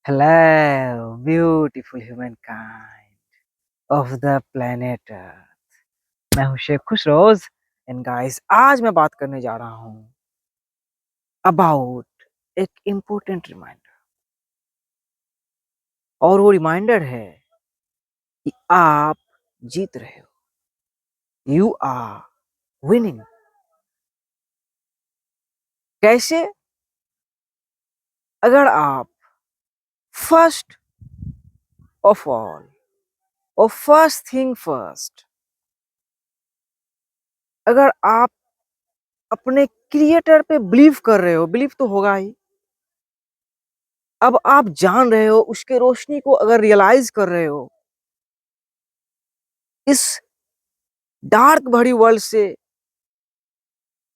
Hello, beautiful humankind of the planet Earth। मैं हूँ Sheikh खुशरोज and guys आज मैं बात करने जा रहा हूँ अबाउट एक इम्पोर्टेंट रिमाइंडर। और वो रिमाइंडर है कि आप जीत रहे हो। You are winning. कैसे? अगर आप फर्स्ट ऑफ ऑल और फर्स्ट थिंग फर्स्ट, अगर आप अपने क्रिएटर पे बिलीव कर रहे हो, बिलीव तो होगा ही। अब आप जान रहे हो, उसके रोशनी को अगर रियलाइज कर रहे हो, इस डार्क भरी वर्ल्ड से,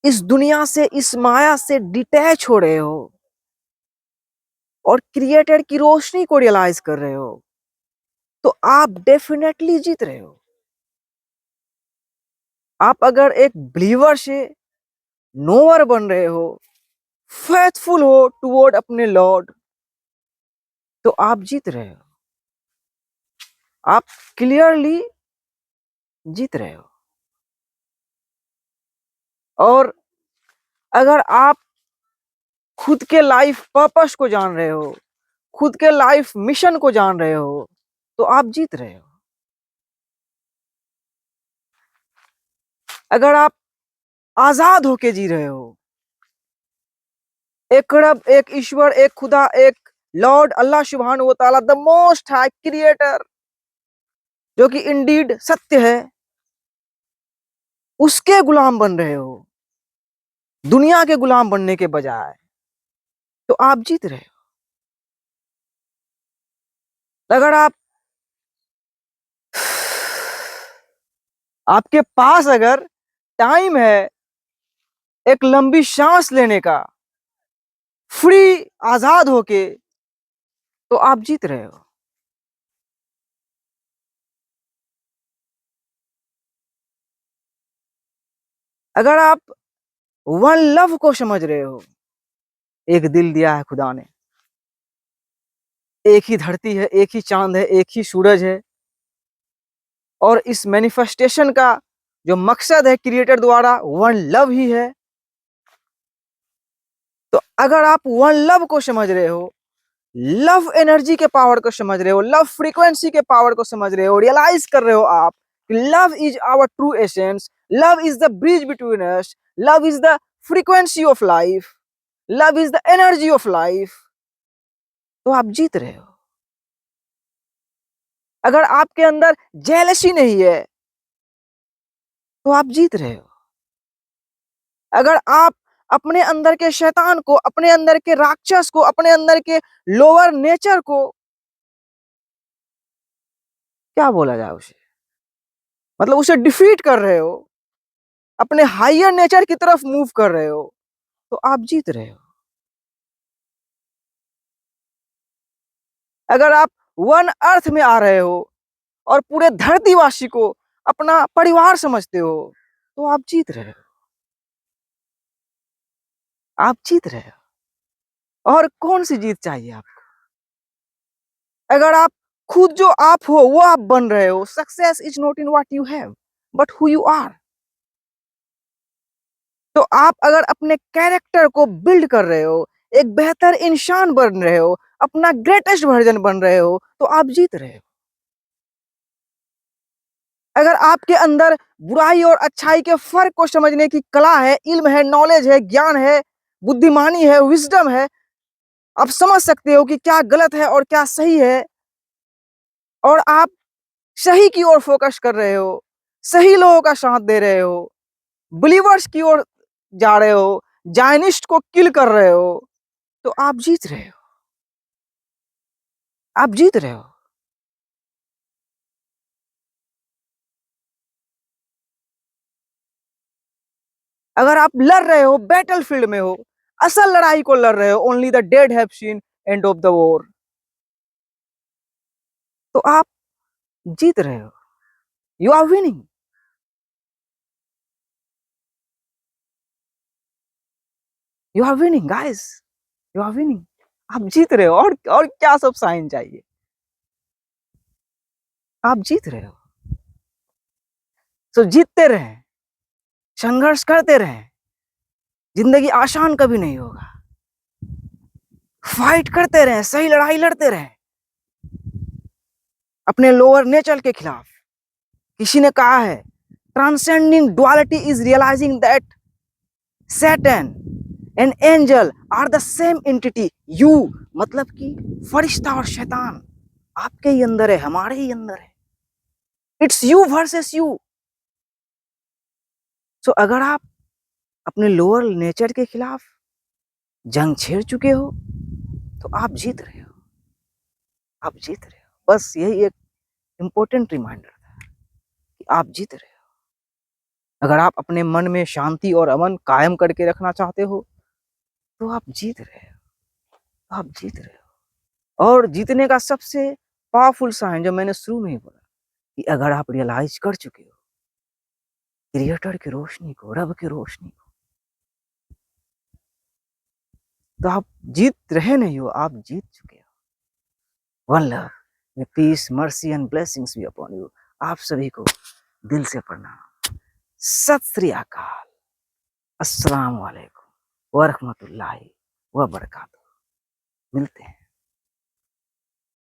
इस दुनिया से, इस माया से डिटैच हो रहे हो और क्रिएटर की रोशनी को रियलाइज कर रहे हो, तो आप डेफिनेटली जीत रहे हो। आप अगर एक बिलीवर से नोवर बन रहे हो, फेथफुल हो टुवर्ड अपने लॉर्ड, तो आप जीत रहे हो। आप क्लियरली जीत रहे हो। और अगर आप खुद के लाइफ पर्पस को जान रहे हो, खुद के लाइफ मिशन को जान रहे हो, तो आप जीत रहे हो। अगर आप आजाद होके जी रहे हो, एक रब, एक ईश्वर, एक खुदा, एक लॉर्ड अल्लाह सुब्हानहू व तआला, द मोस्ट हाई क्रिएटर, जो कि इंडीड सत्य है, उसके गुलाम बन रहे हो दुनिया के गुलाम बनने के बजाय, तो आप जीत रहे हो। अगर आपके पास अगर टाइम है एक लंबी सांस लेने का, फ्री, आजाद होके, तो आप जीत रहे हो। अगर आप वन लव को समझ रहे हो, एक दिल दिया है खुदा ने, एक ही धरती है, एक ही चांद है, एक ही सूरज है, और इस मैनिफेस्टेशन का जो मकसद है क्रिएटर द्वारा वन लव ही है, तो अगर आप वन लव को समझ रहे हो, लव एनर्जी के पावर को समझ रहे हो, लव फ्रीक्वेंसी के पावर को समझ रहे हो, रियलाइज कर रहे हो आप कि love is our true essence, love is the bridge between us, love is the frequency of life, love is the energy of life, तो आप जीत रहे हो। अगर आपके अंदर जेलसी नहीं है, तो आप जीत रहे हो। अगर आप अपने अंदर के शैतान को, अपने अंदर के राक्षस को, अपने अंदर के लोअर नेचर को, क्या बोला जाए उसे, मतलब उसे डिफीट कर रहे हो, अपने हायर नेचर की तरफ मूव कर रहे हो, तो आप जीत रहे हो। अगर आप वन अर्थ में आ रहे हो और पूरे धरतीवासी को अपना परिवार समझते हो, तो आप जीत रहे हो। आप जीत रहे हो। और कौन सी जीत चाहिए आपको? अगर आप खुद जो आप हो वो आप बन रहे हो, success is not in what you have but who you are. तो आप अगर अपने कैरेक्टर को बिल्ड कर रहे हो, एक बेहतर इंसान बन रहे हो, अपना ग्रेटेस्ट वर्जन बन रहे हो, तो आप जीत रहे हो। अगर आपके अंदर बुराई और अच्छाई के फर्क को समझने की कला है, इल्म है, नॉलेज है, ज्ञान है, बुद्धिमानी है, विजडम है, आप समझ सकते हो कि क्या गलत है और क्या सही है, और आप सही की ओर फोकस कर रहे हो, सही लोगों का साथ दे रहे हो, बिलीवर्स की ओर जा रहे हो, जायनिस्ट को किल कर रहे हो, तो आप जीत रहे हो। आप जीत रहे हो। अगर आप लड़ रहे हो, बैटल फील्ड में हो, असल लड़ाई को लड़ रहे हो, only the dead have seen end of the war, तो आप जीत रहे हो। You are winning. You are winning guys. You are winning. आप जीत रहे हो, और क्या सब साइन चाहिए? आप जीत रहे हो। तो जीतते रहें, संघर्ष करते रहें। जिंदगी आसान कभी नहीं होगा। फाइट करते रहें, सही लड़ाई लड़ते रहें अपने लोअर नेचर के खिलाफ। किसी ने कहा है, transcending duality is realizing that satan and angel are the same entity. यू मतलब कि फरिश्ता और शैतान आपके ही अंदर है, हमारे ही अंदर है। It's you versus you. So अगर आप अपने लोअर नेचर के खिलाफ जंग छेड़ चुके हो तो आप जीत रहे हो, आप जीत रहे हो। बस यही एक इंपॉर्टेंट रिमाइंडर था कि आप जीत रहे हो। अगर आप अपने मन में शांति और अमन कायम करके रखना चाहते हो तो आप जीत रहे हो, आप जीत रहे हो। और जीतने का सबसे पावरफुल साइन जो मैंने शुरू में ही बोला कि अगर आप रियलाइज कर चुके हो क्रिएटर की रोशनी को, रब की रोशनी को, तो आप जीत रहे नहीं हो, आप जीत चुके हो। One love, may peace, mercy and blessings be upon you। आप सभी को दिल से प्रणाम। सत श्री अकाल। अस्सलाम वालेकुम व रहमतुल्लाहि व बरकातहू। मिलते हैं।